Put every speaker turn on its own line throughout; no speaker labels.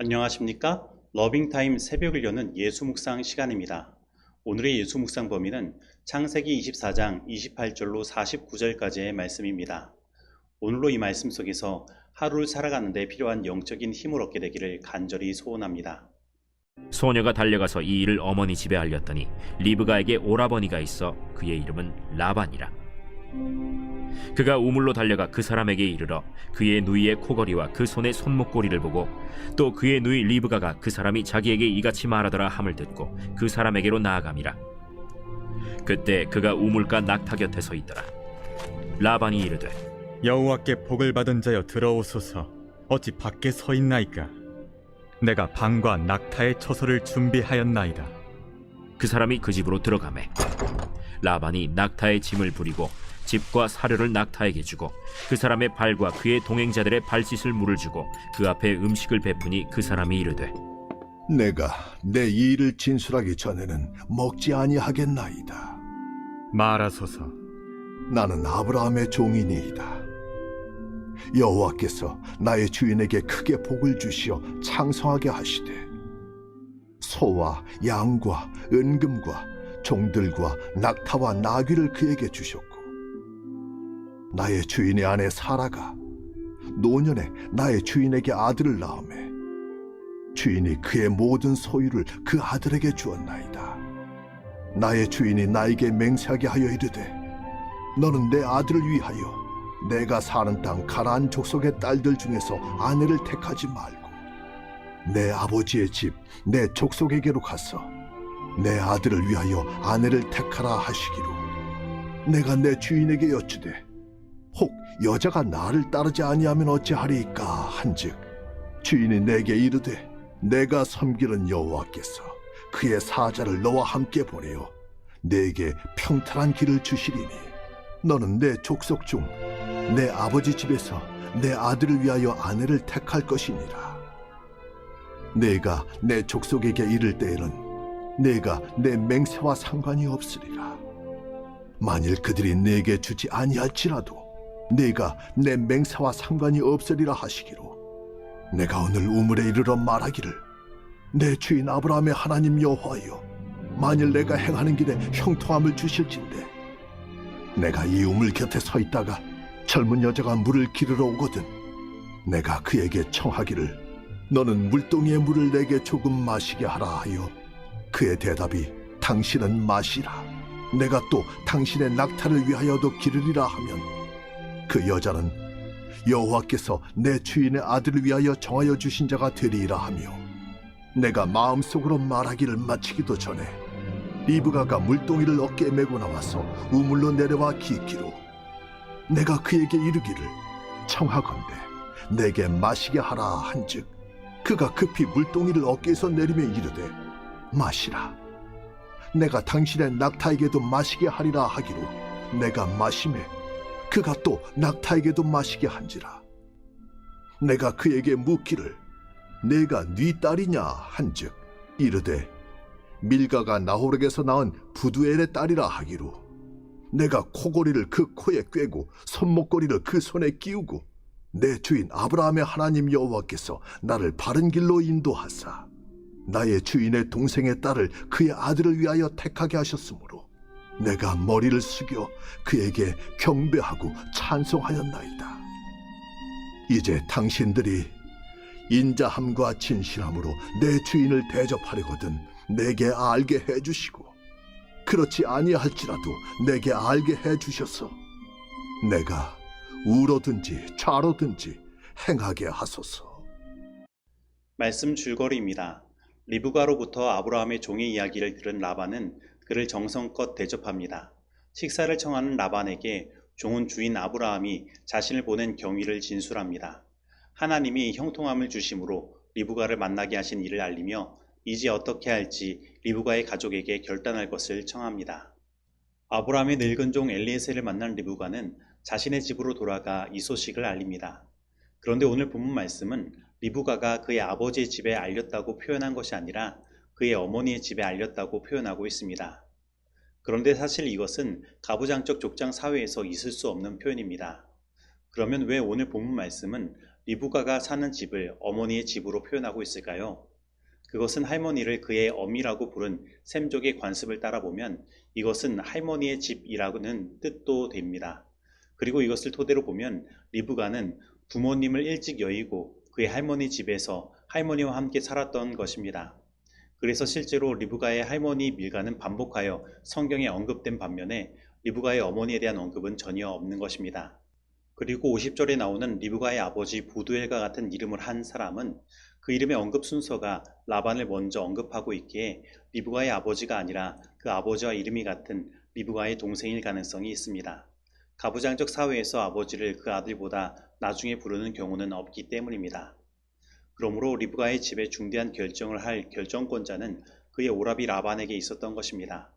안녕하십니까? 러빙타임 새벽을 여는 예수 묵상 시간입니다. 오늘의 예수 묵상 범위는 창세기 24장 28절로 49절까지의 말씀입니다. 오늘로 이 말씀 속에서 하루를 살아가는 데 필요한 영적인 힘을 얻게 되기를 간절히 소원합니다.
소녀가 달려가서 이 일을 어머니 집에 알렸더니 리브가에게 오라버니가 있어 그의 이름은 라반이라. 그가 우물로 달려가 그 사람에게 이르러 그의 누이의 코걸이와 그 손의 손목고리를 보고 또 그의 누이 리브가가 그 사람이 자기에게 이같이 말하더라 함을 듣고 그 사람에게로 나아감이라. 그때 그가 우물가 낙타 곁에 서 있더라. 라반이 이르되
여호와께 복을 받은 자여 들어오소서. 어찌 밖에 서 있나이까? 내가 방과 낙타의 처소를 준비하였나이다.
그 사람이 그 집으로 들어가매 라반이 낙타의 짐을 부리고 집과 사료를 낙타에게 주고 그 사람의 발과 그의 동행자들의 발 씻을 물을 주고 그 앞에 음식을 베푸니 그 사람이 이르되
내가 내 이 일을 진술하기 전에는 먹지 아니하겠나이다.
말하소서.
나는 아브라함의 종이니이다. 여호와께서 나의 주인에게 크게 복을 주시어 창성하게 하시되 소와 양과 은금과 종들과 낙타와 나귀를 그에게 주셨고 나의 주인의 아내 사라가 노년에 나의 주인에게 아들을 낳으매 주인이 그의 모든 소유를 그 아들에게 주었나이다. 나의 주인이 나에게 맹세하게 하여 이르되 너는 내 아들을 위하여 내가 사는 땅 가나안 족속의 딸들 중에서 아내를 택하지 말고 내 아버지의 집 내 족속에게로 가서 내 아들을 위하여 아내를 택하라 하시기로 내가 내 주인에게 여쭈되 혹 여자가 나를 따르지 아니하면 어찌하리이까 한즉 주인이 내게 이르되 내가 섬기는 여호와께서 그의 사자를 너와 함께 보내어 내게 평탄한 길을 주시리니 너는 내 족속 중 내 아버지 집에서 내 아들을 위하여 아내를 택할 것이니라. 내가 내 족속에게 이를 때에는 내가 내 맹세와 상관이 없으리라. 만일 그들이 내게 주지 아니할지라도 내가 내 맹세와 상관이 없으리라 하시기로 내가 오늘 우물에 이르러 말하기를 내 주인 아브라함의 하나님 여호와여 만일 내가 행하는 길에 형통함을 주실진대 내가 이 우물 곁에 서 있다가 젊은 여자가 물을 기르러 오거든 내가 그에게 청하기를 너는 물동이의 물을 내게 조금 마시게 하라 하여 그의 대답이 당신은 마시라 내가 또 당신의 낙타를 위하여도 기르리라 하면 그 여자는 여호와께서 내 주인의 아들을 위하여 정하여 주신 자가 되리이라 하며 내가 마음속으로 말하기를 마치기도 전에 리브가가 물동이를 어깨에 메고 나와서 우물로 내려와 기기로 내가 그에게 이르기를 청하건대 내게 마시게 하라 한즉 그가 급히 물동이를 어깨에서 내리며 이르되 마시라 내가 당신의 낙타에게도 마시게 하리라 하기로 내가 마시매 그가 또 낙타에게도 마시게 한지라 내가 그에게 묻기를 내가 네 딸이냐 한즉 이르되 밀가가 나홀에게서 낳은 부두엘의 딸이라 하기로 내가 코고리를 그 코에 꿰고 손목고리를 그 손에 끼우고 내 주인 아브라함의 하나님 여호와께서 나를 바른 길로 인도하사 나의 주인의 동생의 딸을 그의 아들을 위하여 택하게 하셨으므로 내가 머리를 숙여 그에게 경배하고 찬송하였나이다. 이제 당신들이 인자함과 진실함으로 내 주인을 대접하려거든 내게 알게 해주시고 그렇지 아니할지라도 내게 알게 해주셔서 내가 우로든지 좌로든지 행하게 하소서.
말씀 줄거리입니다. 리브가로부터 아브라함의 종의 이야기를 들은 라반은 그를 정성껏 대접합니다. 식사를 청하는 라반에게 종은 주인 아브라함이 자신을 보낸 경위를 진술합니다. 하나님이 형통함을 주심으로 리브가를 만나게 하신 일을 알리며 이제 어떻게 할지 리브가의 가족에게 결단할 것을 청합니다. 아브라함의 늙은 종 엘리에셀을 만난 리브가는 자신의 집으로 돌아가 이 소식을 알립니다. 그런데 오늘 본문 말씀은 리브가가 그의 아버지의 집에 알렸다고 표현한 것이 아니라 그의 어머니의 집에 알렸다고 표현하고 있습니다. 그런데 사실 이것은 가부장적 족장 사회에서 있을 수 없는 표현입니다. 그러면 왜 오늘 본문 말씀은 리브가가 사는 집을 어머니의 집으로 표현하고 있을까요? 그것은 할머니를 그의 어미라고 부른 셈족의 관습을 따라보면 이것은 할머니의 집이라는 뜻도 됩니다. 그리고 이것을 토대로 보면 리브가는 부모님을 일찍 여의고 그의 할머니 집에서 할머니와 함께 살았던 것입니다. 그래서 실제로 리브가의 할머니 밀가는 반복하여 성경에 언급된 반면에 리브가의 어머니에 대한 언급은 전혀 없는 것입니다. 그리고 50절에 나오는 리브가의 아버지 부두엘과 같은 이름을 한 사람은 그 이름의 언급 순서가 라반을 먼저 언급하고 있기에 리브가의 아버지가 아니라 그 아버지와 이름이 같은 리브가의 동생일 가능성이 있습니다. 가부장적 사회에서 아버지를 그 아들보다 나중에 부르는 경우는 없기 때문입니다. 그러므로 리브가의 집에 중대한 결정을 할 결정권자는 그의 오라비 라반에게 있었던 것입니다.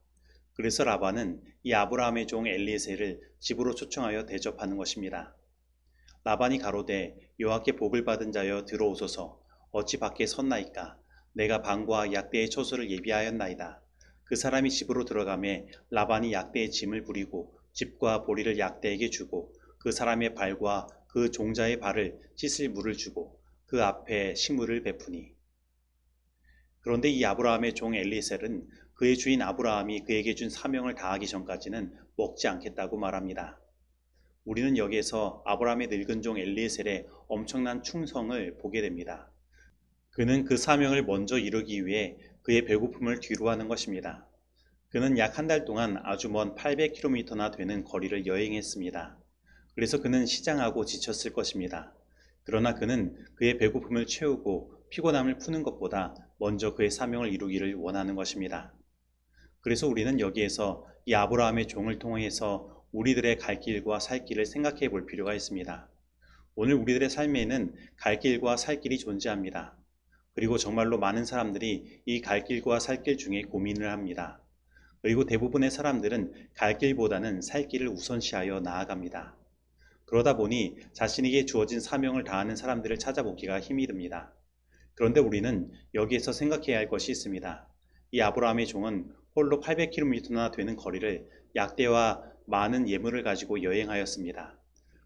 그래서 라반은 이 아브라함의 종 엘리에셀을 집으로 초청하여 대접하는 것입니다. 라반이 가로되 여호와께 복을 받은 자여 들어오소서. 어찌 밖에 섰나이까. 내가 방과 약대의 처소를 예비하였나이다. 그 사람이 집으로 들어가매 라반이 약대의 짐을 부리고 집과 보리를 약대에게 주고 그 사람의 발과 그 종자의 발을 씻을 물을 주고 그 앞에 식물을 베푸니. 그런데 이 아브라함의 종 엘리에셀은 그의 주인 아브라함이 그에게 준 사명을 다하기 전까지는 먹지 않겠다고 말합니다. 우리는 여기에서 아브라함의 늙은 종 엘리에셀의 엄청난 충성을 보게 됩니다. 그는 그 사명을 먼저 이루기 위해 그의 배고픔을 뒤로하는 것입니다. 그는 약 한 달 동안 아주 먼 800km나 되는 거리를 여행했습니다. 그래서 그는 시장하고 지쳤을 것입니다. 그러나 그는 그의 배고픔을 채우고 피곤함을 푸는 것보다 먼저 그의 사명을 이루기를 원하는 것입니다. 그래서 우리는 여기에서 이 아브라함의 종을 통해서 우리들의 갈 길과 살 길을 생각해 볼 필요가 있습니다. 오늘 우리들의 삶에는 갈 길과 살 길이 존재합니다. 그리고 정말로 많은 사람들이 이 갈 길과 살 길 중에 고민을 합니다. 그리고 대부분의 사람들은 갈 길보다는 살 길을 우선시하여 나아갑니다. 그러다 보니 자신에게 주어진 사명을 다하는 사람들을 찾아보기가 힘이 듭니다. 그런데 우리는 여기에서 생각해야 할 것이 있습니다. 이 아브라함의 종은 홀로 800km나 되는 거리를 약대와 많은 예물을 가지고 여행하였습니다.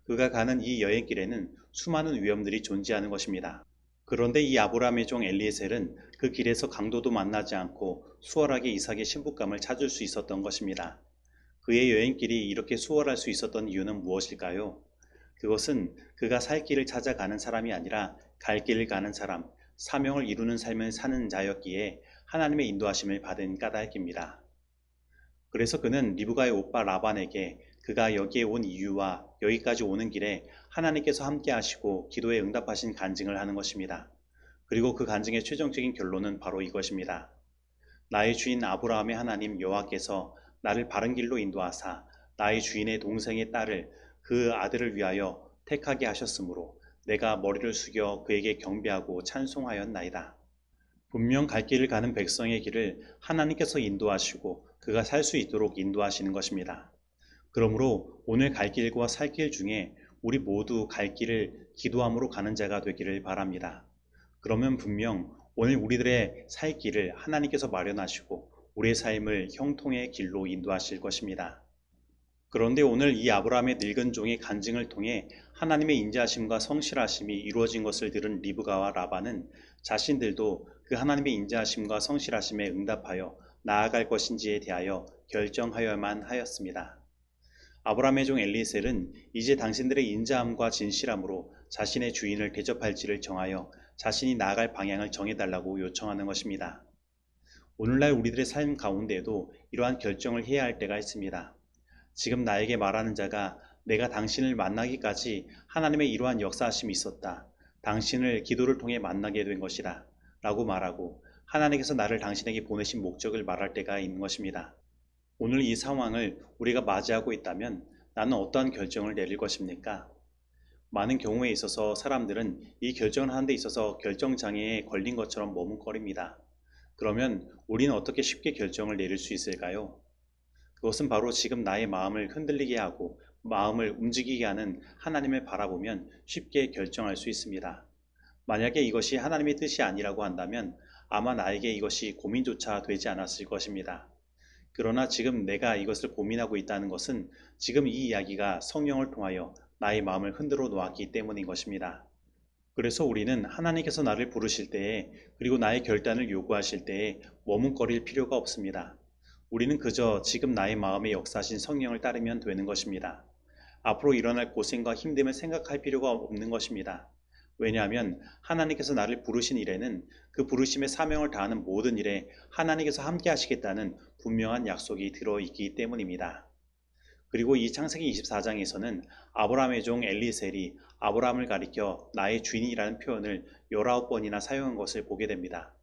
그가 가는 이 여행길에는 수많은 위험들이 존재하는 것입니다. 그런데 이 아브라함의 종 엘리에셀은 그 길에서 강도도 만나지 않고 수월하게 이삭의 신부감을 찾을 수 있었던 것입니다. 그의 여행길이 이렇게 수월할 수 있었던 이유는 무엇일까요? 그것은 그가 살 길을 찾아가는 사람이 아니라 갈 길을 가는 사람, 사명을 이루는 삶을 사는 자였기에 하나님의 인도하심을 받은 까닭입니다. 그래서 그는 리브가의 오빠 라반에게 그가 여기에 온 이유와 여기까지 오는 길에 하나님께서 함께 하시고 기도에 응답하신 간증을 하는 것입니다. 그리고 그 간증의 최종적인 결론은 바로 이것입니다. 나의 주인 아브라함의 하나님 여호와께서 나를 바른 길로 인도하사 나의 주인의 동생의 딸을 그 아들을 위하여 택하게 하셨으므로 내가 머리를 숙여 그에게 경배하고 찬송하였나이다. 분명 갈 길을 가는 백성의 길을 하나님께서 인도하시고 그가 살 수 있도록 인도하시는 것입니다. 그러므로 오늘 갈 길과 살 길 중에 우리 모두 갈 길을 기도함으로 가는 자가 되기를 바랍니다. 그러면 분명 오늘 우리들의 살 길을 하나님께서 마련하시고 우리의 삶을 형통의 길로 인도하실 것입니다. 그런데 오늘 이 아브라함의 늙은 종의 간증을 통해 하나님의 인자하심과 성실하심이 이루어진 것을 들은 리브가와 라반은 자신들도 그 하나님의 인자하심과 성실하심에 응답하여 나아갈 것인지에 대하여 결정하여야만 하였습니다. 아브라함의 종 엘리에셀은 이제 당신들의 인자함과 진실함으로 자신의 주인을 대접할지를 정하여 자신이 나아갈 방향을 정해달라고 요청하는 것입니다. 오늘날 우리들의 삶 가운데에도 이러한 결정을 해야 할 때가 있습니다. 지금 나에게 말하는 자가 내가 당신을 만나기까지 하나님의 이러한 역사하심이 있었다. 당신을 기도를 통해 만나게 된 것이다. 라고 말하고 하나님께서 나를 당신에게 보내신 목적을 말할 때가 있는 것입니다. 오늘 이 상황을 우리가 맞이하고 있다면 나는 어떠한 결정을 내릴 것입니까? 많은 경우에 있어서 사람들은 이 결정을 하는 데 있어서 결정장애에 걸린 것처럼 머뭇거립니다. 그러면 우리는 어떻게 쉽게 결정을 내릴 수 있을까요? 그것은 바로 지금 나의 마음을 흔들리게 하고 마음을 움직이게 하는 하나님을 바라보면 쉽게 결정할 수 있습니다. 만약에 이것이 하나님의 뜻이 아니라고 한다면 아마 나에게 이것이 고민조차 되지 않았을 것입니다. 그러나 지금 내가 이것을 고민하고 있다는 것은 지금 이 이야기가 성령을 통하여 나의 마음을 흔들어 놓았기 때문인 것입니다. 그래서 우리는 하나님께서 나를 부르실 때에 그리고 나의 결단을 요구하실 때에 머뭇거릴 필요가 없습니다. 우리는 그저 지금 나의 마음에 역사하신 성령을 따르면 되는 것입니다. 앞으로 일어날 고생과 힘듦을 생각할 필요가 없는 것입니다. 왜냐하면 하나님께서 나를 부르신 일에는 그 부르심의 사명을 다하는 모든 일에 하나님께서 함께 하시겠다는 분명한 약속이 들어있기 때문입니다. 그리고 이 창세기 24장에서는 아브라함의 종 엘리에셀이 아브라함을 가리켜 나의 주인이라는 표현을 19번이나 사용한 것을 보게 됩니다.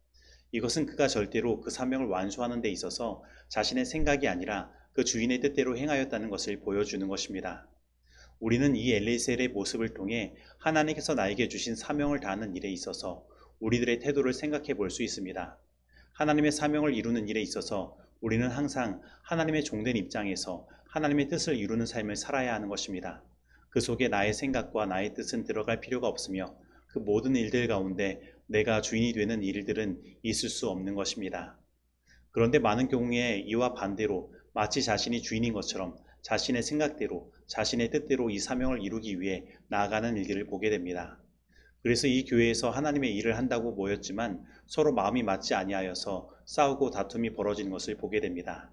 이것은 그가 절대로 그 사명을 완수하는 데 있어서 자신의 생각이 아니라 그 주인의 뜻대로 행하였다는 것을 보여주는 것입니다. 우리는 이 엘리에셀의 모습을 통해 하나님께서 나에게 주신 사명을 다하는 일에 있어서 우리들의 태도를 생각해 볼 수 있습니다. 하나님의 사명을 이루는 일에 있어서 우리는 항상 하나님의 종된 입장에서 하나님의 뜻을 이루는 삶을 살아야 하는 것입니다. 그 속에 나의 생각과 나의 뜻은 들어갈 필요가 없으며 그 모든 일들 가운데 내가 주인이 되는 일들은 있을 수 없는 것입니다. 그런데 많은 경우에 이와 반대로 마치 자신이 주인인 것처럼 자신의 생각대로 자신의 뜻대로 이 사명을 이루기 위해 나아가는 일들을 보게 됩니다. 그래서 이 교회에서 하나님의 일을 한다고 모였지만 서로 마음이 맞지 아니하여서 싸우고 다툼이 벌어지는 것을 보게 됩니다.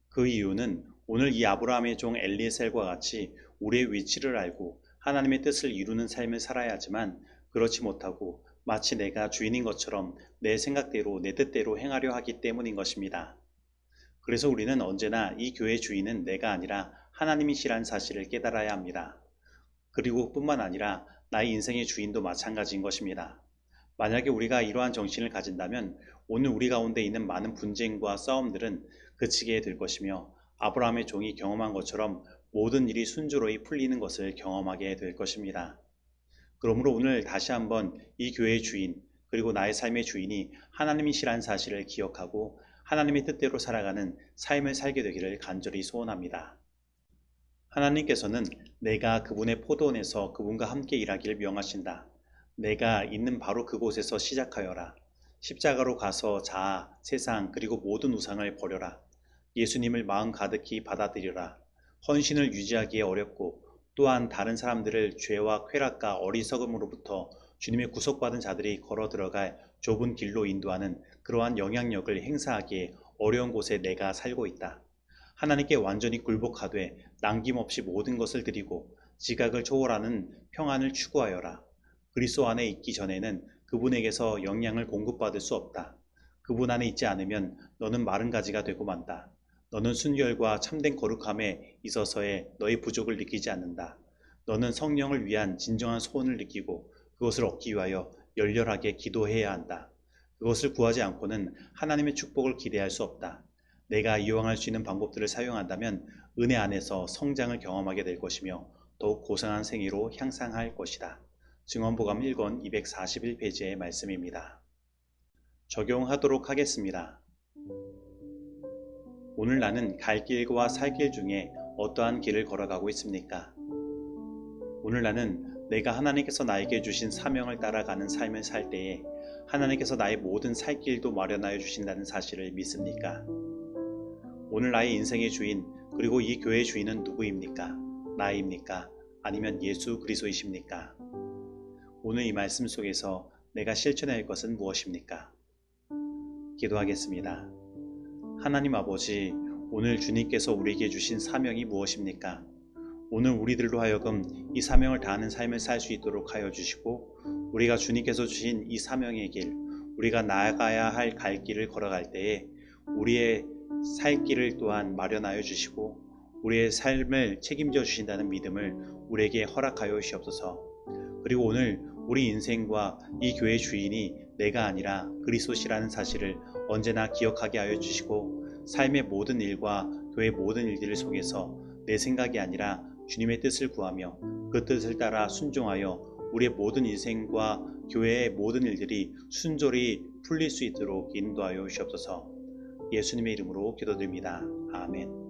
그 이유는 오늘 이 아브라함의 종 엘리에셀과 같이 우리의 위치를 알고 하나님의 뜻을 이루는 삶을 살아야 하지만 그렇지 못하고 마치 내가 주인인 것처럼 내 생각대로 내 뜻대로 행하려 하기 때문인 것입니다. 그래서 우리는 언제나 이 교회의 주인은 내가 아니라 하나님이시라는 사실을 깨달아야 합니다. 그리고 뿐만 아니라 나의 인생의 주인도 마찬가지인 것입니다. 만약에 우리가 이러한 정신을 가진다면 오늘 우리 가운데 있는 많은 분쟁과 싸움들은 그치게 될 것이며 아브라함의 종이 경험한 것처럼 모든 일이 순조로이 풀리는 것을 경험하게 될 것입니다. 그러므로 오늘 다시 한번 이 교회의 주인 그리고 나의 삶의 주인이 하나님이시라는 사실을 기억하고 하나님의 뜻대로 살아가는 삶을 살게 되기를 간절히 소원합니다. 하나님께서는 내가 그분의 포도원에서 그분과 함께 일하기를 명하신다. 내가 있는 바로 그곳에서 시작하여라. 십자가로 가서 자아, 세상 그리고 모든 우상을 버려라. 예수님을 마음 가득히 받아들여라. 헌신을 유지하기에 어렵고 또한 다른 사람들을 죄와 쾌락과 어리석음으로부터 주님의 구속받은 자들이 걸어 들어갈 좁은 길로 인도하는 그러한 영향력을 행사하기에 어려운 곳에 내가 살고 있다. 하나님께 완전히 굴복하되 남김없이 모든 것을 드리고 지각을 초월하는 평안을 추구하여라. 그리스도 안에 있기 전에는 그분에게서 영향을 공급받을 수 없다. 그분 안에 있지 않으면 너는 마른 가지가 되고 만다. 너는 순결과 참된 거룩함에 있어서의 너의 부족을 느끼지 않는다. 너는 성령을 위한 진정한 소원을 느끼고 그것을 얻기 위하여 열렬하게 기도해야 한다. 그것을 구하지 않고는 하나님의 축복을 기대할 수 없다. 내가 이용할 수 있는 방법들을 사용한다면 은혜 안에서 성장을 경험하게 될 것이며 더욱 고상한 생애로 향상할 것이다. 증언보감 1권 241페이지의 말씀입니다. 적용하도록 하겠습니다. 오늘 나는 갈 길과 살 길 중에 어떠한 길을 걸어가고 있습니까? 오늘 나는 내가 하나님께서 나에게 주신 사명을 따라가는 삶을 살 때에 하나님께서 나의 모든 살 길도 마련하여 주신다는 사실을 믿습니까? 오늘 나의 인생의 주인 그리고 이 교회의 주인은 누구입니까? 나입니까? 아니면 예수 그리스도이십니까? 오늘 이 말씀 속에서 내가 실천해야 할 것은 무엇입니까? 기도하겠습니다. 하나님 아버지, 오늘 주님께서 우리에게 주신 사명이 무엇입니까? 오늘 우리들로 하여금 이 사명을 다하는 삶을 살 수 있도록 하여 주시고 우리가 주님께서 주신 이 사명의 길, 우리가 나아가야 할 갈 길을 걸어갈 때에 우리의 살 길을 또한 마련하여 주시고 우리의 삶을 책임져 주신다는 믿음을 우리에게 허락하여 주시옵소서. 그리고 오늘 우리 인생과 이 교회 주인이 내가 아니라 그리스도시라는 사실을 언제나 기억하게 하여 주시고 삶의 모든 일과 교회의 모든 일들을 속에서 내 생각이 아니라 주님의 뜻을 구하며 그 뜻을 따라 순종하여 우리의 모든 인생과 교회의 모든 일들이 순조리 풀릴 수 있도록 인도하여 주시옵소서. 예수님의 이름으로 기도드립니다. 아멘.